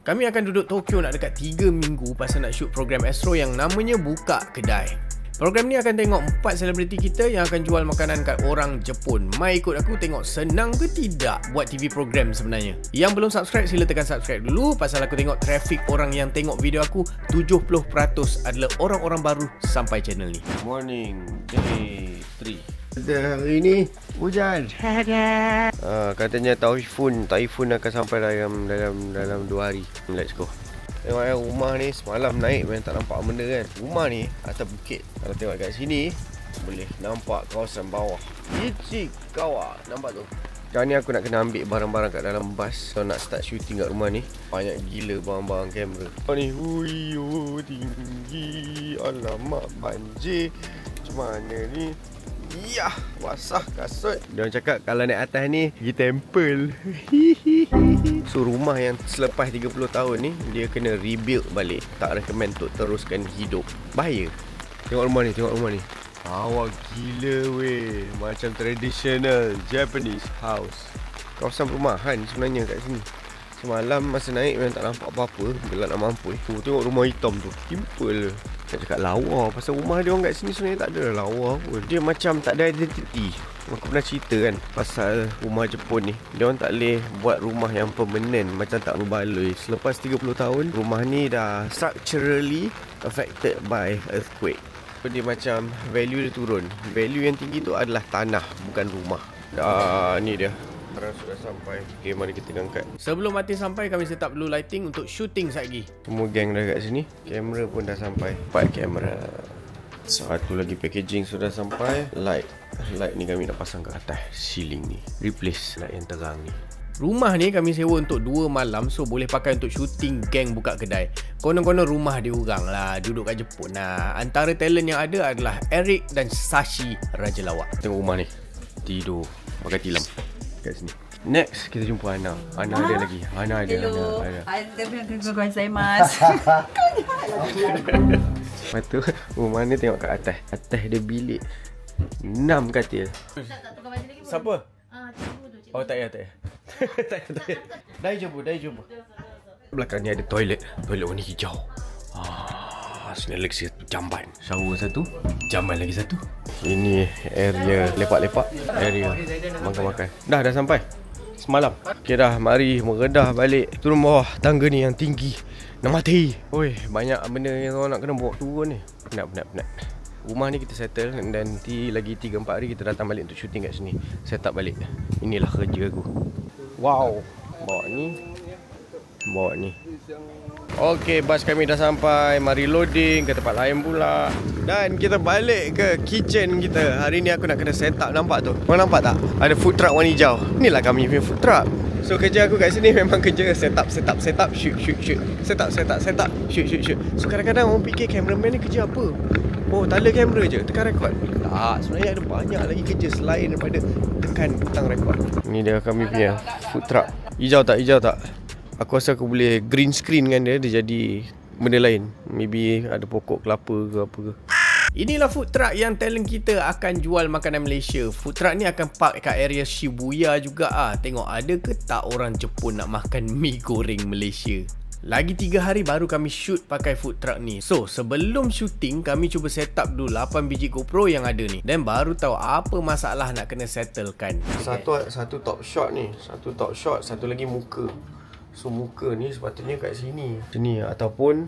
Kami akan duduk Tokyo nak dekat 3 minggu pasal nak shoot program Astro yang namanya Buka Kedai. Program ni akan tengok 4 selebriti kita yang akan jual makanan kat orang Jepun. Mai ikut aku tengok senang ke tidak buat TV program sebenarnya. Yang belum subscribe sila tekan subscribe dulu pasal aku tengok traffic orang yang tengok video aku 70% adalah orang-orang baru sampai channel ni. Morning, day 3. Hari ni hujan. Katanya typhoon akan sampai dalam 2 hari. Let's go. Tengok rumah ni semalam naik memang tak nampak benda kan. Rumah ni atas bukit. Kalau tengok kat sini boleh nampak kawasan bawah. Icik kawah. Nampak tu. Sekarang ni aku nak kena ambil barang-barang kat dalam bas. So nak start shooting kat rumah ni. Banyak gila barang-barang kamera. Ni huyo tinggi. Alamak banjir. Macam mana ni? Yah, basah kasut. Dia orang cakap kalau naik atas ni pergi temple. So rumah yang selepas 30 tahun ni dia kena rebuild balik. Tak recommend untuk teruskan hidup. Bahaya. Tengok rumah ni. Awak gila weh. Macam traditional Japanese house. Kawasan perumahan sebenarnya kat sini. Semalam masa naik memang tak nampak apa-apa. Bila nak mampus tengok rumah hitam tu. Simple. Nak cakap lawa. Pasal rumah dia orang kat sini sebenarnya tak ada lawa pun. Dia macam tak ada identiti. Aku pernah cerita kan pasal rumah Jepun ni. Dia orang tak boleh buat rumah yang permanent. Macam tak berbaloi. Selepas 30 tahun rumah ni dah structurally affected by earthquake. So dia macam value dia turun. Value yang tinggi tu adalah tanah, bukan rumah. Ni dia. Sekarang sudah sampai. Okay, mari kita angkat. Sebelum mati sampai kami set up dulu lighting untuk shooting sekejap lagi. Semua geng dah kat sini. Kamera pun dah sampai. 4 kamera. Satu lagi packaging sudah sampai. Light ni kami nak pasang kat atas ceiling ni. Replace light yang terang ni. Rumah ni kami sewa untuk 2 malam. So boleh pakai untuk shooting geng Buka Kedai. Konon-konon rumah dia orang lah. Duduk kat Jepun lah. Antara talent yang ada adalah Eric dan Sashi Raja Lawak. Tengok rumah ni. Tidur pakai tilam kat sini. Next kita jumpa Ana. Ana ada lagi. Ana ada. Hello. Ada saya mas. Lepas tu rumah ni tengok kat atas. Atas dia bilik 6 katil. Siapa? Oh tak ya. Dah jumpa. Belakang ni ada toilet. Toilet warna hijau. Sini lagi jamban. Shower satu, jamban lagi satu. Ini area lepak-lepak. Area makan-makan. Dah sampai semalam. Okay dah, mari meredah balik. Turun bawah tangga ni yang tinggi. Nak mati. Oi, banyak benda yang orang nak kena bawa turun ni. Penat. Rumah ni kita settle dan nanti lagi 3-4 hari kita datang balik untuk shooting kat sini. Set up balik. Inilah kerja aku. Wow. Bawa ni. Okey, bas kami dah sampai. Mari loading ke tempat lain pula. Dan kita balik ke kitchen kita. Hari ni aku nak kena set up. Nampak tu? Korang nampak tak? Ada food truck warna hijau. Inilah kami punya food truck. So kerja aku kat sini memang kerja set up, shoot. Set up, shoot. So kadang-kadang orang fikir cameraman ni kerja apa? Oh, tala kamera je, tekan rekod. Tak, sebenarnya ada banyak lagi kerja selain daripada tekan butang rekod. Ni dia kami punya food truck. Hijau tak? Aku rasa aku boleh green screen kan dia jadi benda lain. Maybe ada pokok kelapa ke apa ke. Inilah food truck yang talent kita akan jual makanan Malaysia. Food truck ni akan park kat area Shibuya juga Tengok ada ke tak orang Jepun nak makan mi goreng Malaysia. Lagi 3 hari baru kami shoot pakai food truck ni. So sebelum shooting kami cuba set up dulu 8 biji GoPro yang ada ni. Dan baru tahu apa masalah nak kena settlekan. Satu top shot ni. Satu lagi muka. So muka ni sepatutnya kat sini. Sini ataupun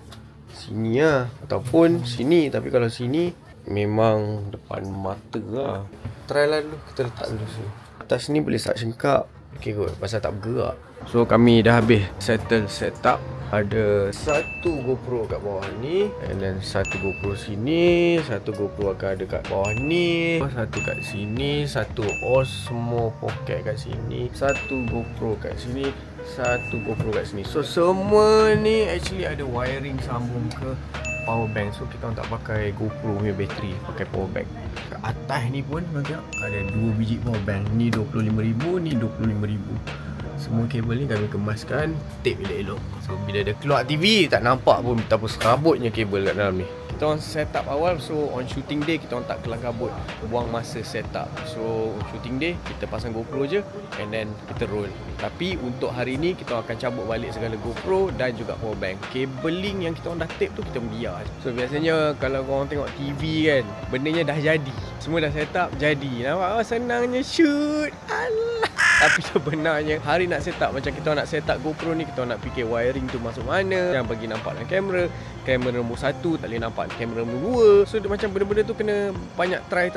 sini ataupun sini. Tapi kalau sini memang depan mata lah. Try lah dulu. Kita letak dulu sini. Atas ni boleh suction cup. Okay kot, pasal tak bergerak. So kami dah habis settle setup. Ada satu GoPro kat bawah ni, and then satu GoPro sini, satu GoPro akan ada kat bawah ni, satu kat sini, satu Osmo Pocket kat sini, satu GoPro kat sini, satu GoPro kat sini. So semua ni actually ada wiring sambung ke power bank. So kita tak pakai GoPro punya bateri, pakai power bank. Kat atas ni pun ada 2 biji power bank. Ni 25,000, ni 25,000. Semua kabel ni kami kemaskan tape elok-elok. So bila dia keluar TV tak nampak pun betapa serabutnya kabel kat dalam ni. Kita orang set up awal, so on shooting day kita orang tak kelang kabut buang masa set up. So on shooting day kita pasang GoPro je and then kita roll. Tapi untuk hari ni kita akan cabut balik segala GoPro dan juga power bank. Cabling yang kita orang dah tape tu kita biar. So biasanya kalau korang tengok TV kan, bendanya dah jadi, semua dah set up jadi. Nampak senangnya shoot. Alah. Tapi sebenarnya hari nak set up, macam kita nak set up GoPro ni, kita nak fikir wiring tu masuk mana, jangan bagi nampak dalam kamera. Kamera nombor 1 tak boleh nampak kamera nombor 2. So dia macam benda-benda tu kena banyak try.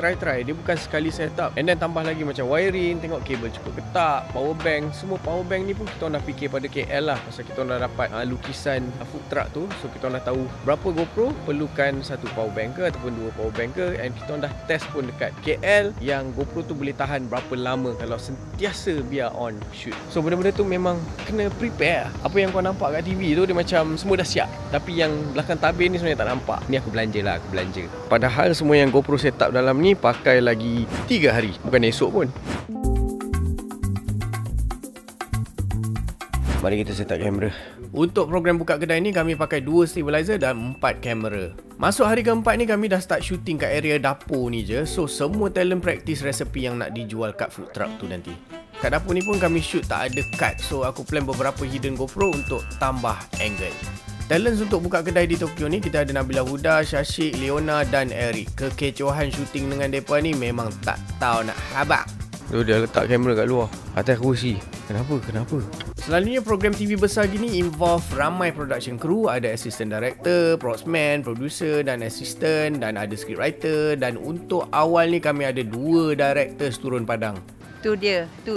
Dia bukan sekali set up. And then tambah lagi macam wiring, tengok kabel cukup ke tak, power bank. Semua power bank ni pun kita dah fikir pada KL lah. Pasal kita dah dapat lukisan food truck tu. So kita dah tahu berapa GoPro perlukan satu power bank ke ataupun 2 power bank ke. And kita dah test pun dekat KL yang GoPro tu boleh tahan berapa lama kalau sentiasa biar on shoot. So benda-benda tu memang kena prepare. Apa yang kau nampak kat TV tu dia macam semua dah siap, tapi yang belakang tabir ni sebenarnya tak nampak. Ni aku belanja. Padahal semua yang GoPro set up dalam ni pakai lagi 3 hari, bukan esok pun. Mari kita set up kamera. Untuk program buka kedai ni kami pakai 2 stabilizer dan 4 kamera. Masuk hari keempat ni kami dah start shooting kat area dapur ni je. So semua talent practice resepi yang nak dijual kat food truck tu nanti. Kat dapur ni pun kami shoot tak ada cut. So aku plan beberapa hidden GoPro untuk tambah angle. Talents untuk buka kedai di Tokyo ni kita ada Nabila Huda, Shashik, Leona dan Eric. Kekecohan shooting dengan mereka ni memang tak tahu nak habaq. Tu dia letak kamera kat luar atas kerusi. Kenapa? Selalunya program TV besar gini involve ramai production crew. Ada assistant director, props man, producer dan assistant, dan ada script writer. Dan untuk awal ni kami ada 2 directors turun padang. Tu dia. Tu.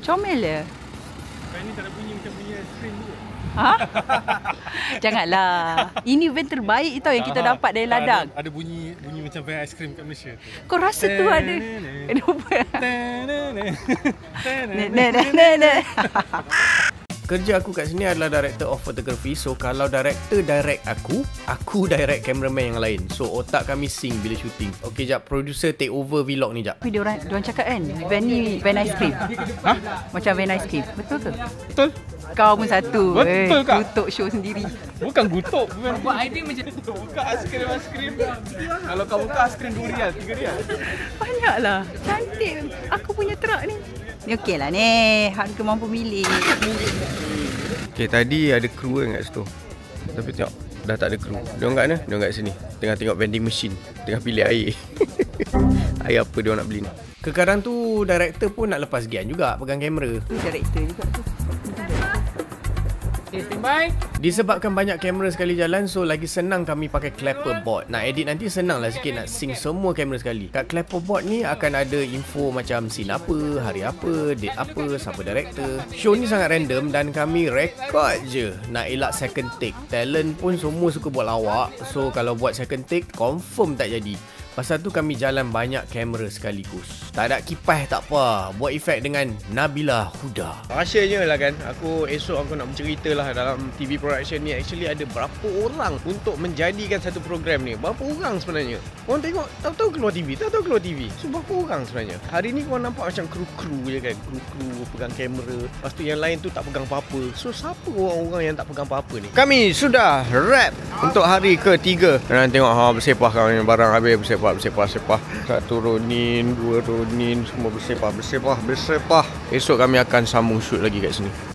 Comel dia. Ini tak ada bunyi macam bunyi screen tu. Ha? Janganlah. Ini event terbaik tau yang kita dapat dari ladang. Ada bunyi macam van aiskrim kat Malaysia tu. Kau rasa tu ada? Kerja aku kat sini adalah director of photography. So kalau director direct aku direct cameraman yang lain. So otak kami sync bila shooting. Okay jap, producer take over vlog ni jap. Tapi diorang cakap kan, van ni van ice cream. Ha? Macam van ice cream. Betul ke? Betul? Kau pun satu. Betul kak? Kutuk show sendiri. Bukan gutuk. Buat idea macam tu. Buka aiskrim. Kalau kau buka aiskrim 2 rial, 3 rial. Banyaklah. Cantik aku punya truck ni. Ni okey lah ni. Harga mampu milik. Okay, tadi ada kru kan kat situ. Tapi tengok, dah tak ada kru. Diorang kat mana? Diorang kat sini. Tengah tengok vending machine. Tengah pilih air. Air apa diorang nak beli ni? Kadang tu director pun nak lepas gian juga pegang kamera. Tu director juga tu. Okay, standby. Disebabkan banyak kamera sekali jalan, so lagi senang kami pakai clapperboard. Nak edit nanti senang lah sikit nak sync semua kamera sekali. Kat clapperboard ni akan ada info macam scene apa, hari apa, date apa, siapa director. Show ni sangat random dan kami record je. Nak elak second take. Talent pun semua suka buat lawak. So kalau buat second take confirm tak jadi. Pasal tu kami jalan banyak kamera sekaligus. Tak ada kipas tak apa. Buat efek dengan Nabila Huda. Rahsianya lah kan. Esok aku nak bercerita lah dalam TV production ni. Actually ada berapa orang untuk menjadikan satu program ni. Berapa orang sebenarnya. Korang tengok tahu-tahu keluar TV. So berapa orang sebenarnya. Hari ni korang nampak macam kru-kru je kan. Kru-kru pegang kamera. Lepas tu yang lain tu tak pegang apa-apa. So siapa orang-orang yang tak pegang apa-apa ni? Kami sudah wrap untuk hari ke-3. Dan tengok bersepah kami barang habis bersepah. 1 ronin, 2 ronin, semua bersepah. Esok kami akan sambung shoot lagi kat sini.